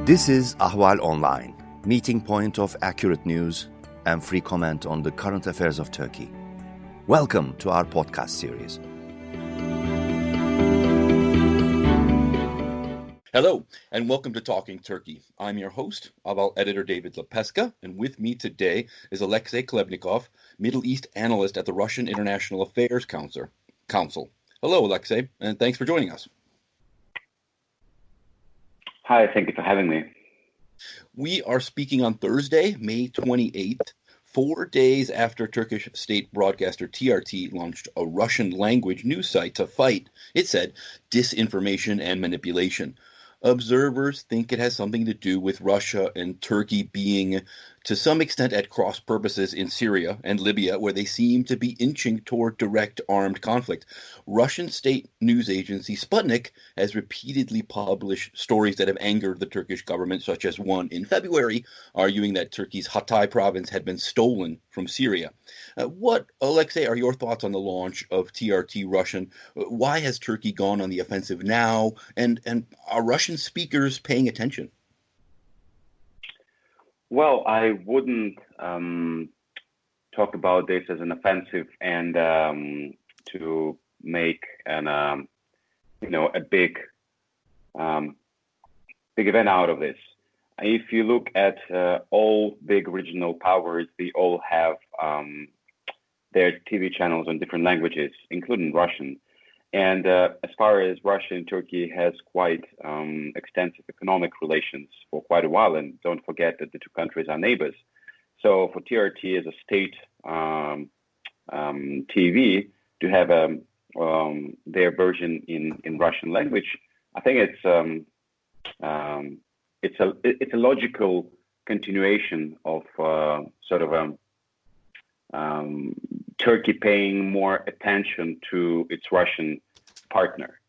This is Ahval Online, meeting point of accurate news and free comment on the current affairs of Turkey. Welcome to our podcast series. Hello, and welcome to Talking Turkey. I'm your host, Ahval editor David Lepeska, and with me today is Alexey Khlebnikov, Middle East analyst at the Russian International Affairs Council. Hello, Alexey, and thanks for joining us. Hi, thank you for having me. We are speaking on Thursday, May 28th, 4 days after Turkish state broadcaster TRT launched a Russian language news site to fight, it said, disinformation and manipulation. Observers think it has something to do with Russia and Turkey being, to some extent, at cross purposes in Syria and Libya, where they seem to be inching toward direct armed conflict. Russian state news agency Sputnik has repeatedly published stories that have angered the Turkish government, such as one in February, arguing that Turkey's Hatay province had been stolen from Syria. What, Alexey, are your thoughts on the launch of TRT Russian? Why has Turkey gone on the offensive now? And are Russian speakers paying attention? Well, I wouldn't talk about this as an offensive and to make a big event out of this. If you look at all big regional powers, they all have their TV channels on different languages, including Russian. And as far as Russia and Turkey has quite extensive economic relations for quite a while, and don't forget that the two countries are neighbors. So for TRT as a state TV to have their version in Russian language, I think it's a logical continuation of Turkey paying more attention to its Russian partner.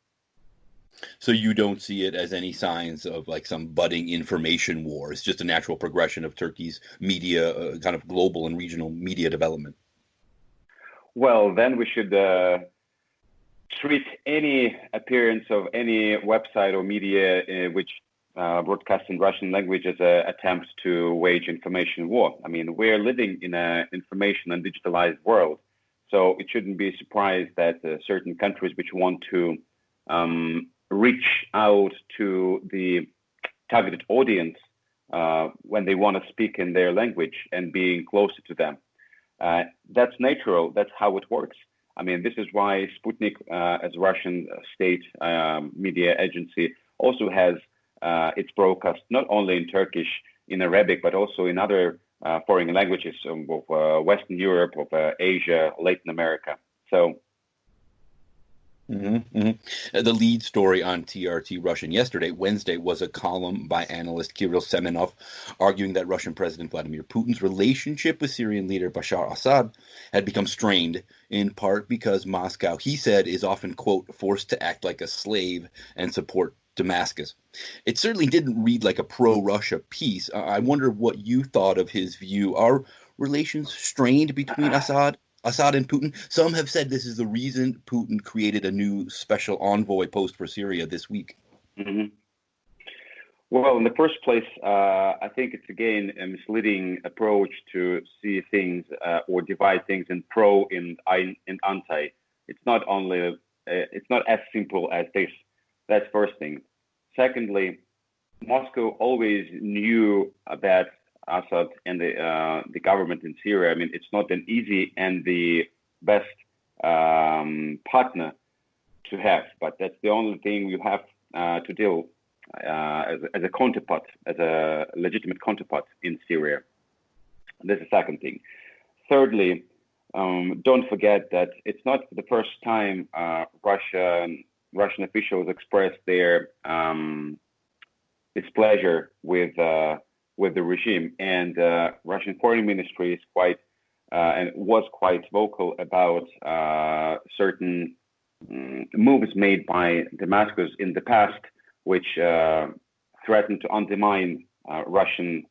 So you don't see it as any signs of like some budding information war. It's just a natural progression of Turkey's media, kind of global and regional media development. Well, then we should treat any appearance of any website or media which broadcasts in Russian language as an attempt to wage information war. I mean, we're living in an information and digitalized world, so it shouldn't be a surprise that certain countries which want to reach out to the targeted audience when they want to speak in their language and being closer to them. That's natural. That's how it works. I mean, this is why Sputnik, as a Russian state media agency, also has its broadcast not only in Turkish, in Arabic, but also in other foreign languages of Western Europe, of Asia, Latin America. So. The lead story on TRT Russian yesterday, Wednesday, was a column by analyst Kirill Semenov arguing that Russian President Vladimir Putin's relationship with Syrian leader Bashar Assad had become strained, in part because Moscow, he said, is often, quote, forced to act like a slave and support Damascus. It certainly didn't read like a pro-Russia piece. I wonder what you thought of his view. Are relations strained between Assad and Putin? Some have said this is the reason Putin created a new special envoy post for Syria this week. Mm-hmm. Well, in the first place, I think it's again a misleading approach to see things or divide things in pro and anti. It's not as simple as this. That's first thing. Secondly, Moscow always knew that Assad and the government in Syria, I mean, it's not an easy and the best partner to have, but that's the only thing you have to deal as a counterpart, as a legitimate counterpart in Syria. That's the second thing. Thirdly, don't forget that it's not the first time Russian officials expressed their displeasure with the regime, and Russian foreign ministry is was quite vocal about certain moves made by Damascus in the past, which threatened to undermine Russian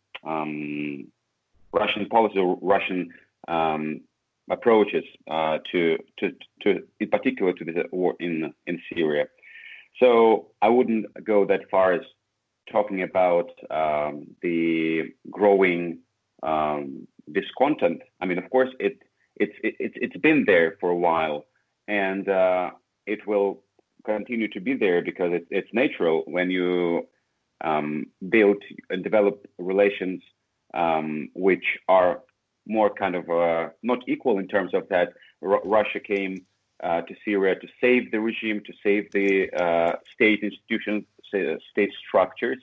policy, or Russian approaches to in particular to the war in Syria. So I wouldn't go that far as talking about the growing discontent. I mean, of course, it's been there for a while, and it will continue to be there because it's natural when you build and develop relations which are more kind of not equal in terms of that. Russia came to Syria to save the regime, to save the state institutions, state structures.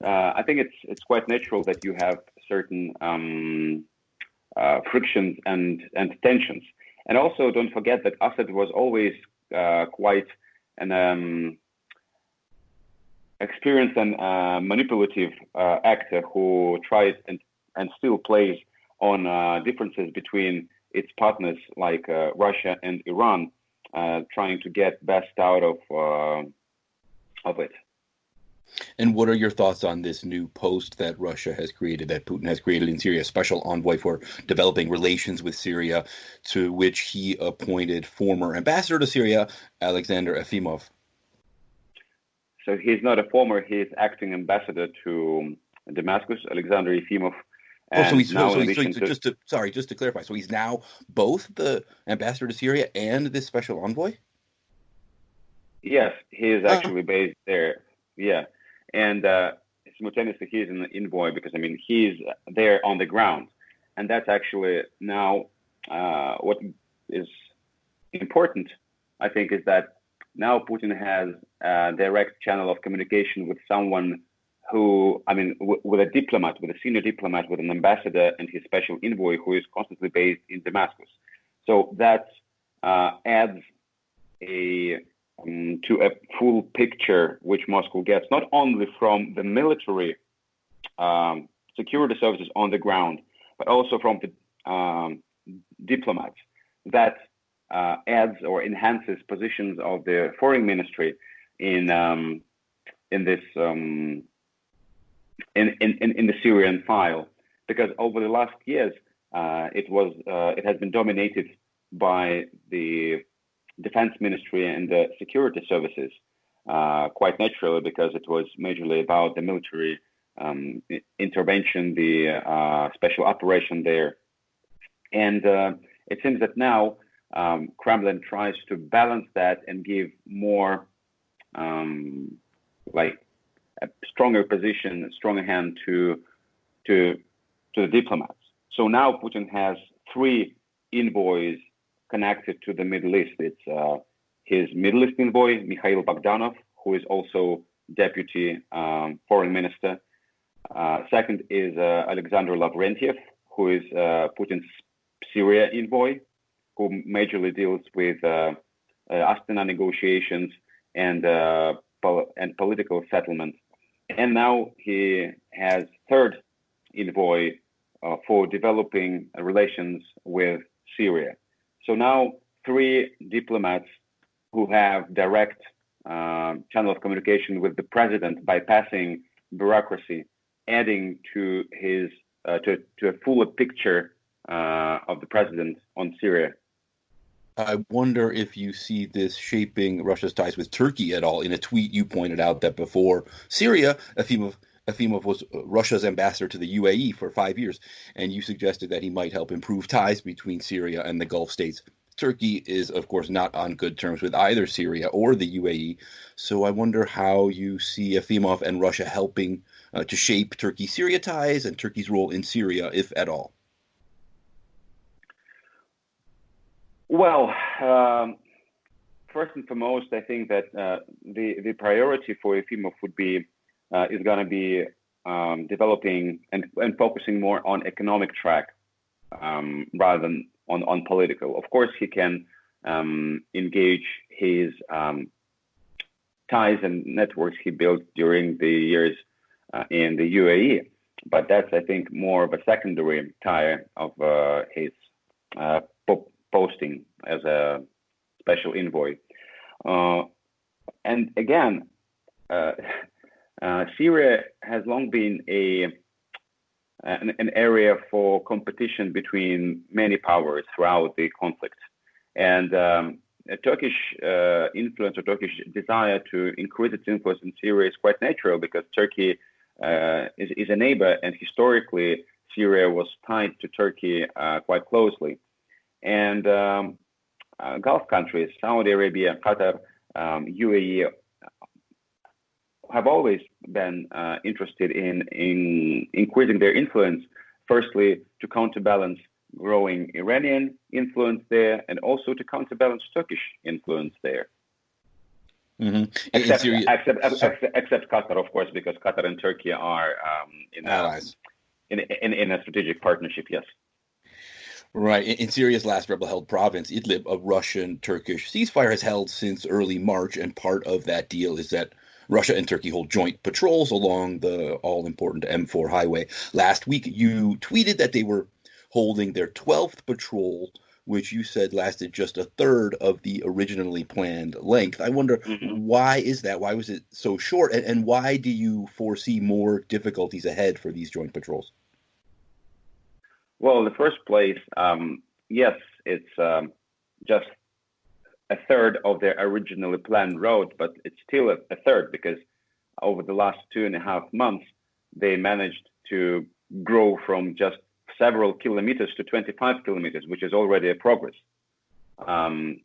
I think it's quite natural that you have certain frictions and tensions. And also, don't forget that Assad was always quite an experienced and manipulative actor who tried and still plays on differences between its partners like Russia and Iran, trying to get best out of it. And what are your thoughts on this new post that Russia has created, that Putin has created in Syria, special envoy for developing relations with Syria, to which he appointed former ambassador to Syria, Alexander Efimov? So he's not a former, he's acting ambassador to Damascus, Alexander Efimov. Just to clarify, so he's now both the ambassador to Syria and this special envoy? Yes, he is actually based there. Yeah. And simultaneously, he is an envoy because, I mean, he's there on the ground. And that's actually now what is important, I think, is that now Putin has a direct channel of communication with someone who, I mean, with a diplomat, with a senior diplomat, with an ambassador and his special envoy who is constantly based in Damascus. So that adds to a full picture which Moscow gets, not only from the military security services on the ground, but also from the diplomats. That adds or enhances positions of the foreign ministry in this in the Syrian file, because over the last years it has been dominated by the defense ministry and the security services, quite naturally, because it was majorly about the military intervention, the special operation there. And it seems that now Kremlin tries to balance that and give more like a stronger position, a stronger hand to the diplomats. So now Putin has 3 envoys connected to the Middle East. It's his Middle East envoy, Mikhail Bogdanov, who is also deputy foreign minister. Second is Alexander Lavrentiev, who is Putin's Syria envoy, who majorly deals with Astana negotiations and political settlement. And now he has third envoy for developing relations with Syria. So now 3 diplomats who have direct channel of communication with the president, bypassing bureaucracy, adding to his to a fuller picture of the president on Syria. I wonder if you see this shaping Russia's ties with Turkey at all. In a tweet, you pointed out that before Syria, Efimov was Russia's ambassador to the UAE for 5 years, and you suggested that he might help improve ties between Syria and the Gulf states. Turkey is, of course, not on good terms with either Syria or the UAE, so I wonder how you see Efimov and Russia helping to shape Turkey-Syria ties and Turkey's role in Syria, if at all. Well, first and foremost, I think that the priority for Efimov would be is going to be developing and focusing more on economic track rather than on political. Of course, he can engage his ties and networks he built during the years in the UAE, but that's, I think, more of a secondary tie of his posting as a special envoy. And again, Syria has long been an area for competition between many powers throughout the conflict. And Turkish influence or Turkish desire to increase its influence in Syria is quite natural because Turkey is a neighbor, and historically Syria was tied to Turkey quite closely. And Gulf countries, Saudi Arabia, Qatar, UAE, have always been interested in increasing their influence, firstly to counterbalance growing Iranian influence there, and also to counterbalance Turkish influence there. Mm-hmm. Except Qatar, of course, because Qatar and Turkey are allies in a strategic partnership. Yes. Right. In Syria's last rebel-held province, Idlib, a Russian-Turkish ceasefire has held since early March, and part of that deal is that Russia and Turkey hold joint patrols along the all-important M4 highway. Last week, you tweeted that they were holding their 12th patrol, which you said lasted just a third of the originally planned length. I wonder, why is that? Why was it so short? And why do you foresee more difficulties ahead for these joint patrols? Well, in the first place, yes, it's just a third of their originally planned route, but it's still a third because over the last 2.5 months, they managed to grow from just several kilometers to 25 kilometers, which is already a progress. A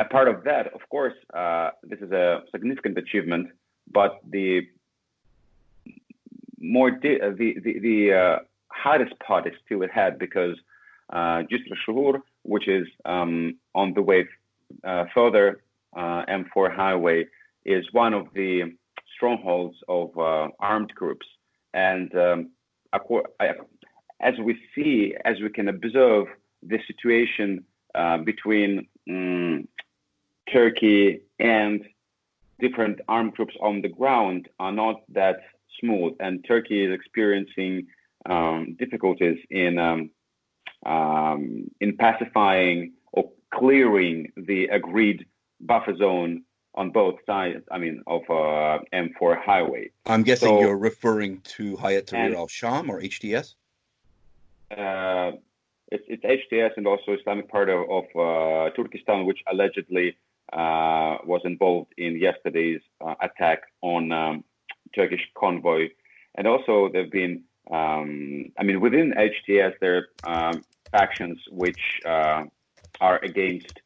part of that, of course, this is a significant achievement, but the hardest part is still ahead because Jisr, which is on the way further, M4 highway, is one of the strongholds of armed groups. And as we can observe, the situation between Turkey and different armed groups on the ground are not that smooth, and Turkey is experiencing difficulties in pacifying or clearing the agreed buffer zone on both sides, of M4 highway. I'm guessing you're referring to Hayat Tahrir al-Sham or HTS? It's HTS and also Islamic part of Turkestan, which allegedly was involved in yesterday's attack on Turkish convoy. And also there have been, within HTS, there are factions which are against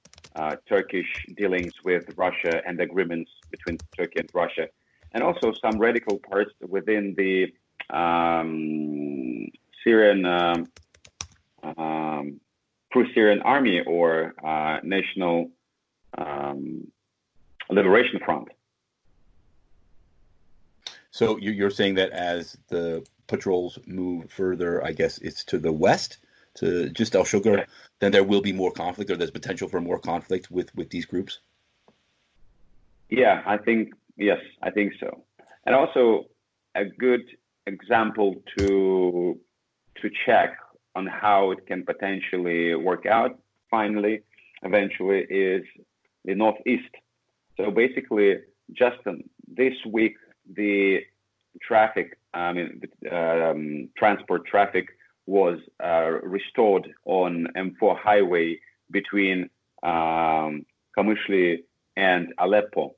Turkish dealings with Russia and agreements between Turkey and Russia, and also some radical parts within the Syrian pro-Syrian army or National Liberation Front. So you're saying that as the patrols move further, I guess it's to the west, to just al-Shughar, then there will be more conflict, or there's potential for more conflict with these groups? Yeah, I think so. And also a good example to check on how it can potentially work out eventually is the northeast. So basically, just this week, the traffic, transport traffic was restored on M4 highway between Kamishli and Aleppo.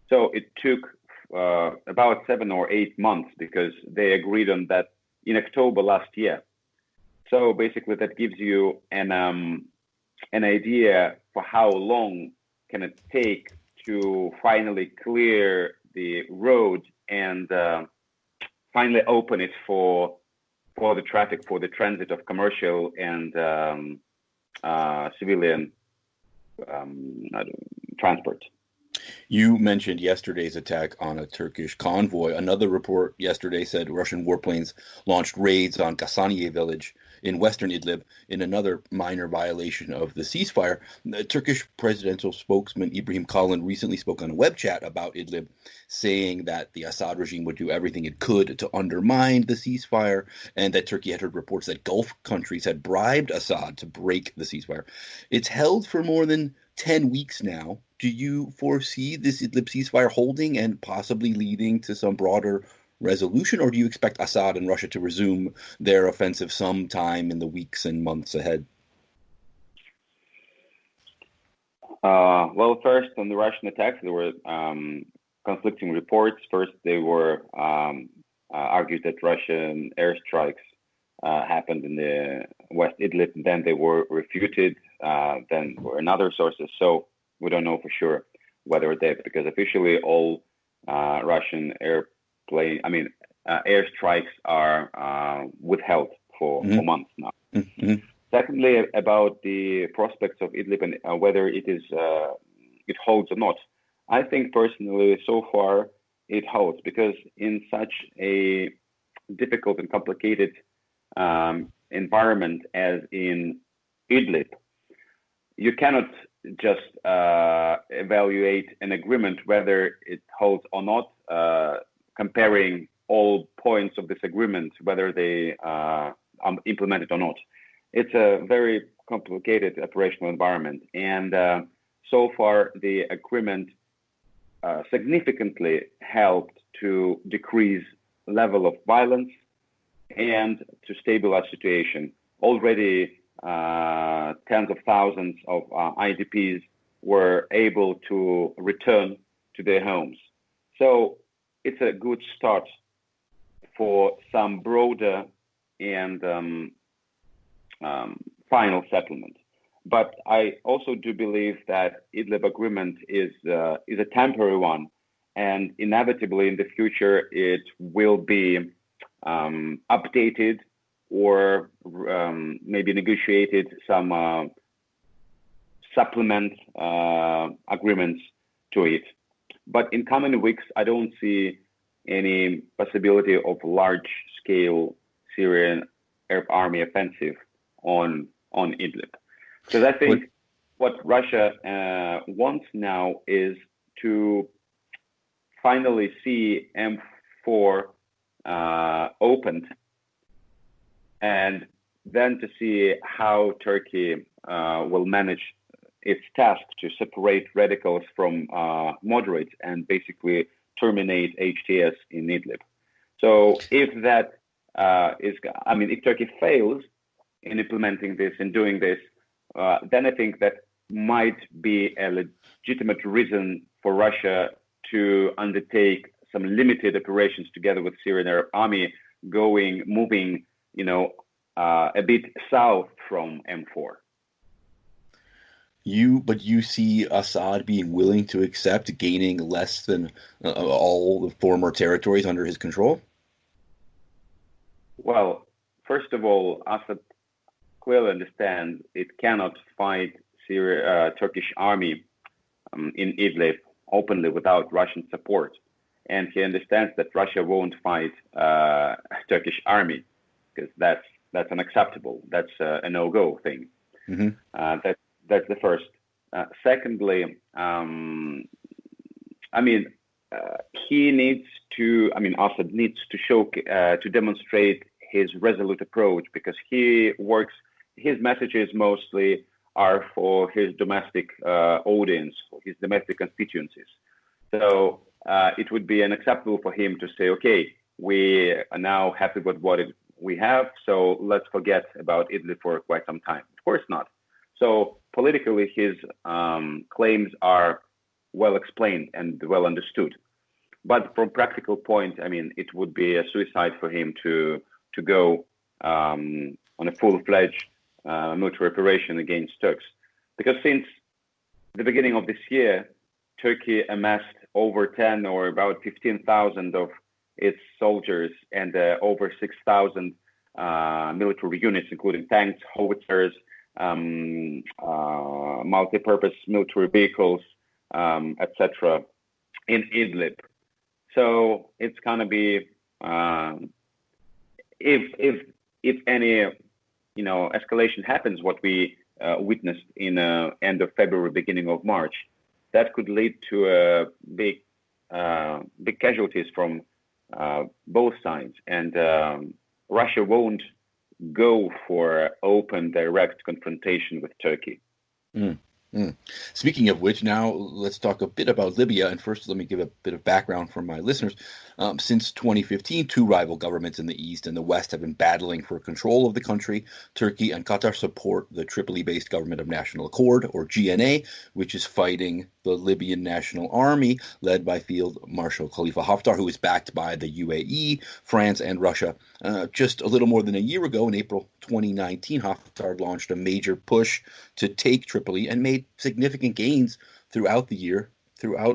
So it took about 7 or 8 months because they agreed on that in October last year. So basically that gives you an idea for how long can it take to finally clear the road and finally open it for the traffic, for the transit of commercial and civilian transport. You mentioned yesterday's attack on a Turkish convoy. Another report yesterday said Russian warplanes launched raids on Kasaniye village in western Idlib in another minor violation of the ceasefire. The Turkish presidential spokesman Ibrahim Kalin recently spoke on a web chat about Idlib, saying that the Assad regime would do everything it could to undermine the ceasefire, and that Turkey had heard reports that Gulf countries had bribed Assad to break the ceasefire. It's held for more than 10 weeks now. Do you foresee this Idlib ceasefire holding and possibly leading to some broader resolution, or do you expect Assad and Russia to resume their offensive sometime in the weeks and months ahead? Well, first on the Russian attacks, there were conflicting reports. First, they were argued that Russian airstrikes happened in the West Idlib, and then they were refuted. Then were another sources. So we don't know for sure whether they, because officially all Russian airstrikes are withheld for months now. Mm-hmm. Secondly, about the prospects of Idlib and whether it holds or not, I think personally so far it holds, because in such a difficult and complicated environment as in Idlib, you cannot just evaluate an agreement whether it holds or not, comparing all points of this agreement, whether they are implemented or not. It's a very complicated operational environment, and so far the agreement significantly helped to decrease level of violence and to stabilize situation. Already tens of thousands of IDPs were able to return to their homes. So it's a good start for some broader and final settlement. But I also do believe that Idlib agreement is a temporary one, and inevitably in the future it will be updated or maybe negotiated some supplement agreements to it. But in coming weeks, I don't see any possibility of large-scale Syrian Arab army offensive on Idlib. Because I think what Russia wants now is to finally see M4 opened, and then to see how Turkey will manage its task to separate radicals from moderates and basically terminate HTS in Idlib. So if that if Turkey fails in implementing this and doing this, then I think that might be a legitimate reason for Russia to undertake some limited operations together with Syrian Arab Army, moving, a bit south from M4. But you see Assad being willing to accept gaining less than all the former territories under his control? Well, first of all, Assad clearly understands it cannot fight Turkish army in Idlib openly without Russian support. And he understands that Russia won't fight Turkish army, because that's unacceptable. That's a no-go thing. Mm-hmm. That's the first. Secondly, Assad needs to to demonstrate his resolute approach, because his messages mostly are for his domestic audience, for his domestic constituencies. So it would be unacceptable for him to say, okay, we are now happy with what we have, so let's forget about Idlib for quite some time. Of course not. So politically, his claims are well explained and well understood. But from practical point, it would be a suicide for him to go on a full-fledged military operation against Turks. Because since the beginning of this year, Turkey amassed over 10 or about 15,000 of its soldiers and over 6,000 military units, including tanks, howitzers, multi-purpose military vehicles, etc., in Idlib. So it's gonna be if any escalation happens, what we witnessed in end of February, beginning of March, that could lead to big casualties from both sides, and Russia won't go for open, direct confrontation with Turkey. Mm. Mm. Speaking of which, now let's talk a bit about Libya. And first, let me give a bit of background for my listeners. Since 2015, two rival governments in the East and the West have been battling for control of the country. Turkey and Qatar support the Tripoli-based Government of National Accord, or GNA, which is fighting the Libyan National Army, led by Field Marshal Khalifa Haftar, who is backed by the UAE, France, and Russia. Just a little more than a year ago, in April 2019, Haftar launched a major push to take Tripoli and made significant gains throughout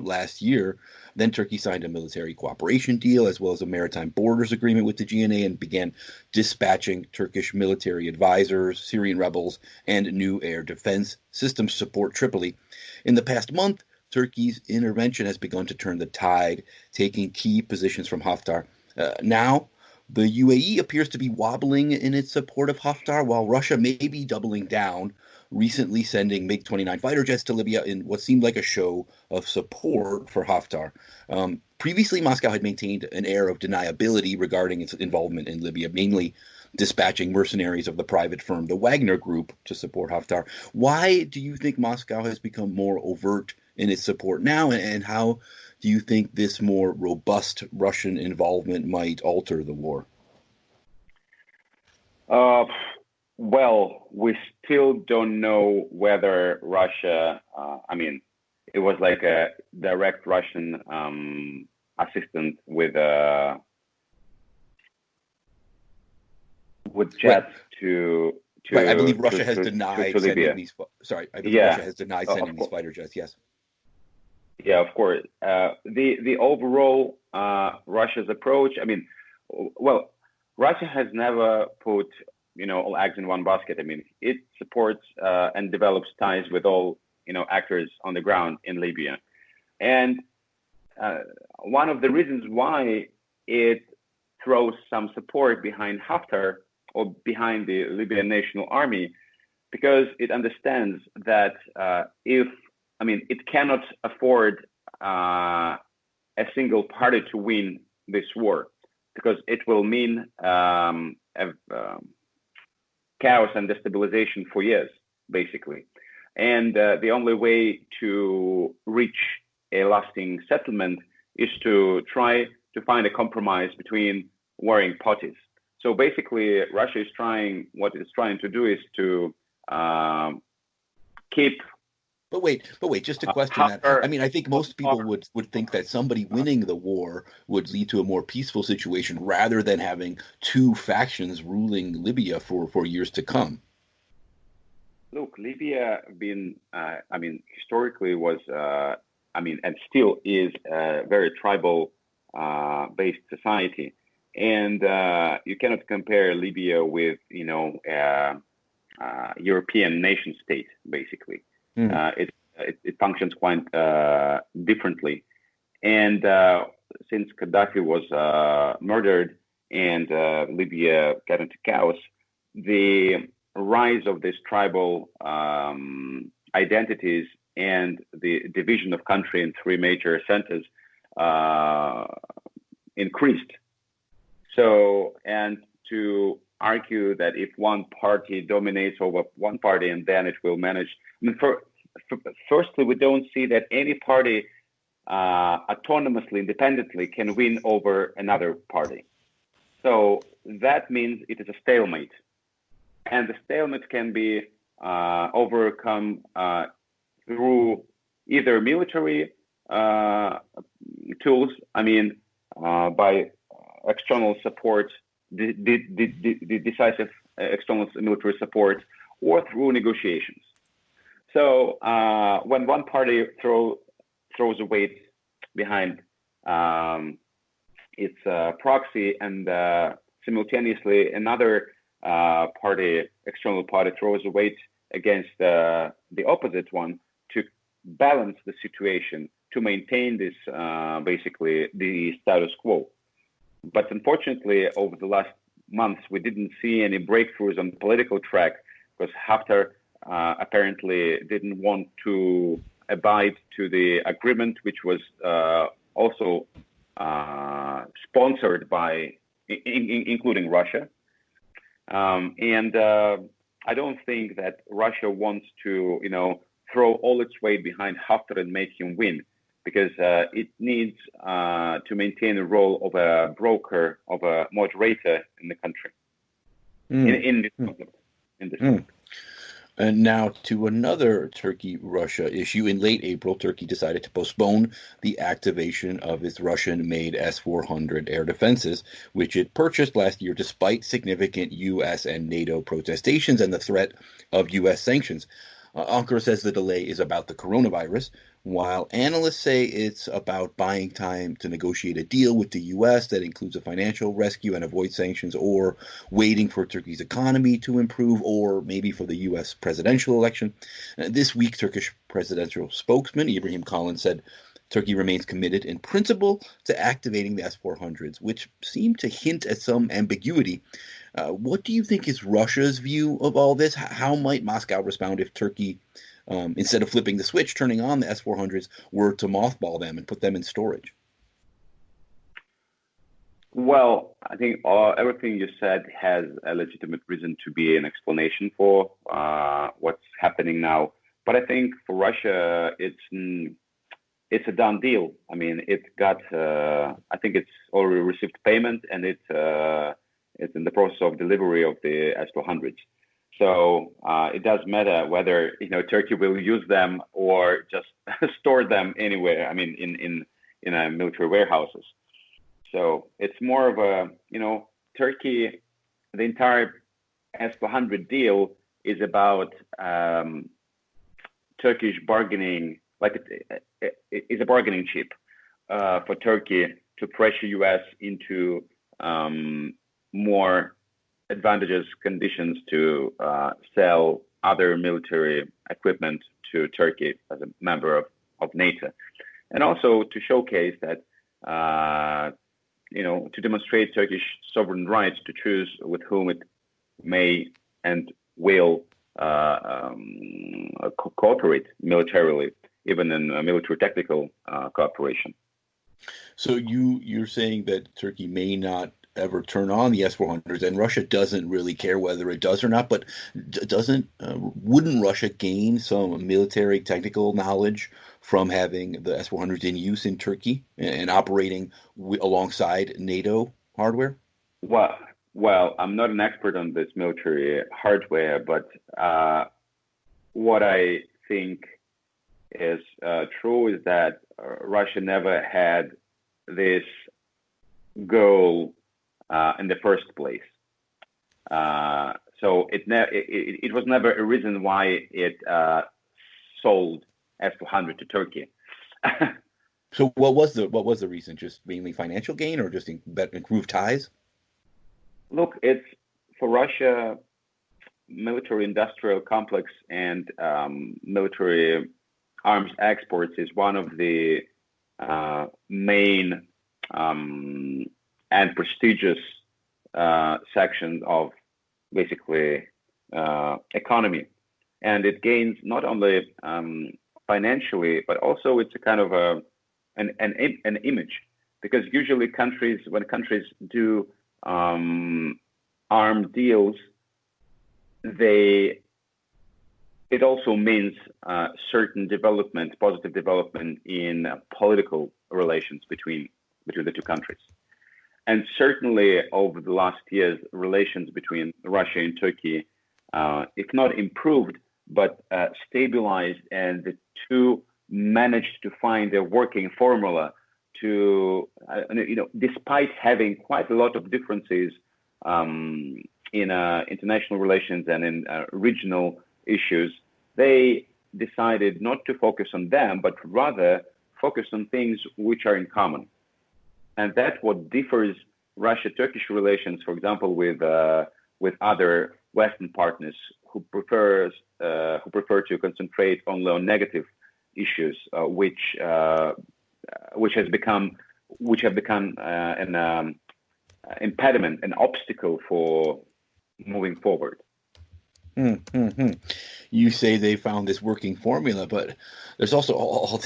last year. Then Turkey signed a military cooperation deal as well as a maritime borders agreement with the GNA and began dispatching Turkish military advisors, Syrian rebels, and new air defense systems to support Tripoli. In the past month, Turkey's intervention has begun to turn the tide, taking key positions from Haftar. Now, the UAE appears to be wobbling in its support of Haftar, while Russia may be doubling down, recently sending MiG-29 fighter jets to Libya in what seemed like a show of support for Haftar. Previously, Moscow had maintained an air of deniability regarding its involvement in Libya, mainly dispatching mercenaries of the private firm, the Wagner Group, to support Haftar. Why do you think Moscow has become more overt in its support now, and how do you think this more robust Russian involvement might alter the war? Well, we still don't know whether Russia, it was like a direct Russian assistant with jets to Right, I believe Russia has denied sending these. Sorry, I believe Russia has denied sending these fighter jets. Yes. Yeah, of course. The overall Russia's approach. Russia has never put all eggs in one basket. It supports and develops ties with all actors on the ground in Libya, and one of the reasons why it throws some support behind Haftar or behind the Libyan National Army, because it understands that it cannot afford a single party to win this war, because it will mean chaos and destabilization for years, basically. And the only way to reach a lasting settlement is to try to find a compromise between warring parties. So basically, Russia is trying to do is to keep. But wait, just to question that. I think most people would think that somebody winning the war would lead to a more peaceful situation rather than having two factions ruling Libya for years to come. Look, Libya historically was, and still is a very tribal based society. And you cannot compare Libya with, European nation state, basically. It functions quite differently. And since Gaddafi was murdered and Libya got into chaos, the rise of these tribal identities and the division of country in three major centers increased. So, and to argue that if one party dominates over one party and then it will manage, firstly, we don't see that any party autonomously, independently can win over another party. So that means it is a stalemate. And the stalemate can be overcome through either military tools, by external support, the decisive external military support, or through negotiations. So when one party throws a weight behind its proxy, and simultaneously another external party throws a weight against the opposite one to balance the situation, to maintain this, basically the status quo. But unfortunately, over the last months, we didn't see any breakthroughs on the political track, because Haftar apparently didn't want to abide to the agreement, which was also sponsored by, including Russia. And I don't think that Russia wants to, throw all its weight behind Haftar and make him win, because it needs to maintain the role of a broker, of a moderator in the country, in this conflict. And now to another Turkey-Russia issue. In late April, Turkey decided to postpone the activation of its Russian-made S-400 air defenses, which it purchased last year despite significant U.S. and NATO protestations and the threat of U.S. sanctions. Ankara says the delay is about the coronavirus, while analysts say it's about buying time to negotiate a deal with the U.S. that includes a financial rescue and avoid sanctions, or waiting for Turkey's economy to improve, or maybe for the U.S. presidential election. This week, Turkish presidential spokesman Ibrahim Kalin said Turkey remains committed in principle to activating the S-400s, which seemed to hint at some ambiguity. What do you think is Russia's view of all this? How might Moscow respond if Turkey, instead of flipping the switch, turning on the S-400s, were to mothball them and put them in storage? Well, I think everything you said has a legitimate reason to be an explanation for what's happening now. But I think for Russia, it's a done deal. I mean, I think it's already received payment, and it's in the process of delivery of the S-400s. So it does matter whether Turkey will use them or just store them anywhere. I mean, in military warehouses. So it's more of a Turkey. The entire S-400 deal is about Turkish bargaining. Like it's a bargaining chip for Turkey to pressure U.S. into more advantageous conditions to sell other military equipment to Turkey as a member of NATO, and also to showcase that to demonstrate Turkish sovereign rights to choose with whom it may and will cooperate militarily, even in military technical cooperation. So you're saying that Turkey may not ever turn on the S-400s, and Russia doesn't really care whether it does or not, but wouldn't Russia gain some military technical knowledge from having the S-400s in use in Turkey and operating alongside NATO hardware? Well, I'm not an expert on this military hardware, but what I think is true is that Russia never had this goal in the first place. So it was never a reason why it sold S-400 to Turkey. So what was the reason? Just mainly financial gain, or just improved ties? Look, it's for Russia, military-industrial complex and military arms exports is one of the main and prestigious sections of basically economy, and it gains not only financially, but also it's a kind of an image, because usually when countries do armed deals, it also means certain development, positive development in political relations between the two countries. And certainly over the last years, relations between Russia and Turkey, if not improved, but stabilized, and the two managed to find a working formula to, despite having quite a lot of differences in international relations and in regional issues, they decided not to focus on them, but rather focus on things which are in common. And that's what differs Russia-Turkish relations, for example, with other Western partners who prefer to concentrate only on negative issues, which have become an impediment, an obstacle for moving forward. You say they found this working formula, but there's also all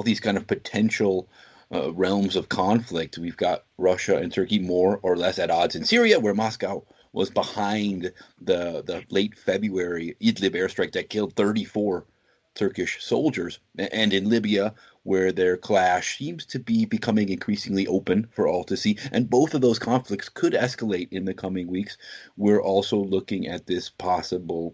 these kind of potential realms of conflict. We've got Russia and Turkey more or less at odds in Syria, where Moscow was behind the late February Idlib airstrike that killed 34 Turkish soldiers. And in Libya, where their clash seems to be becoming increasingly open for all to see, and both of those conflicts could escalate in the coming weeks. We're also looking at this possible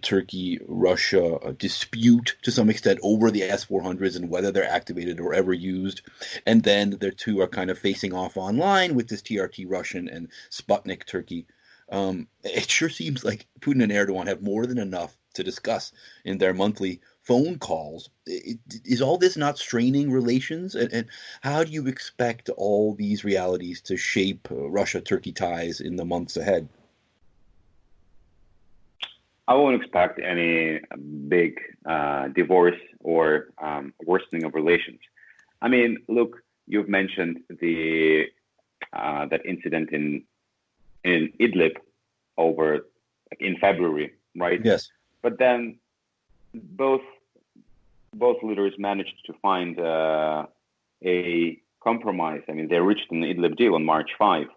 Turkey-Russia dispute to some extent over the S-400s and whether they're activated or ever used. And then the two are kind of facing off online with this TRT Russian and Sputnik Turkey. It sure seems like Putin and Erdogan have more than enough to discuss in their monthly phone calls. Is all this not straining relations? And how do you expect all these realities to shape Russia-Turkey ties in the months ahead? I won't expect any big divorce or worsening of relations. I mean, look, you've mentioned that incident in Idlib in February, right? Yes. But then both leaders managed to find a compromise. I mean, they reached an Idlib deal on March 5.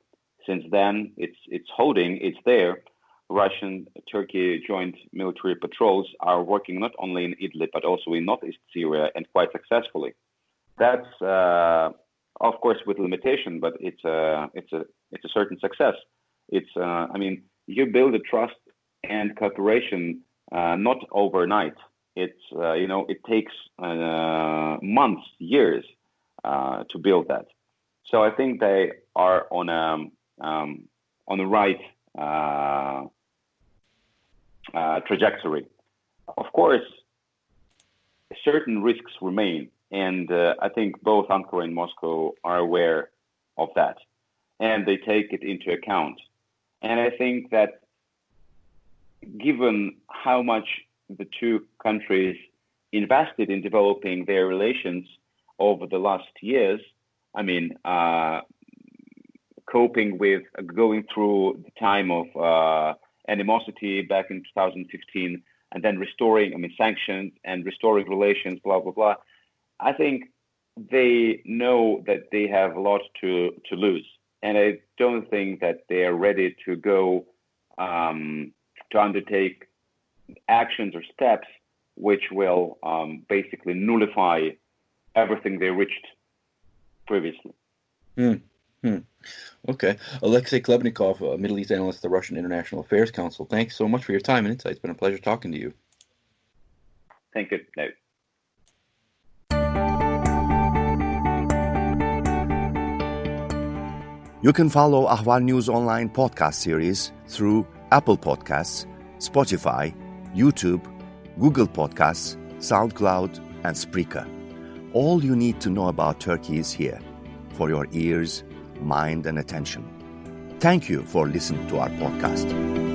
Since then, it's there. Russian-Turkey joint military patrols are working not only in Idlib but also in northeast Syria, and quite successfully. That's of course with limitation, but it's a certain success. You build a trust and cooperation not overnight. It takes months, years to build that. So I think they are on the right trajectory. Of course, certain risks remain, and I think both Ankara and Moscow are aware of that, and they take it into account. And I think that given how much the two countries invested in developing their relations over the last years, coping with going through the time of animosity back in 2015, and then restoring, sanctions and restoring relations, blah, blah, blah. I think they know that they have a lot to lose. And I don't think that they are ready to go to undertake actions or steps which will basically nullify everything they reached previously. Okay. Alexey Khlebnikov, a Middle East analyst at the Russian International Affairs Council. Thanks so much for your time and insight. It's been a pleasure talking to you. Thank you, David. You can follow Ahval News Online podcast series through Apple Podcasts, Spotify, YouTube, Google Podcasts, SoundCloud, and Spreaker. All you need to know about Turkey is here, for your ears, mind, and attention. Thank you for listening to our podcast.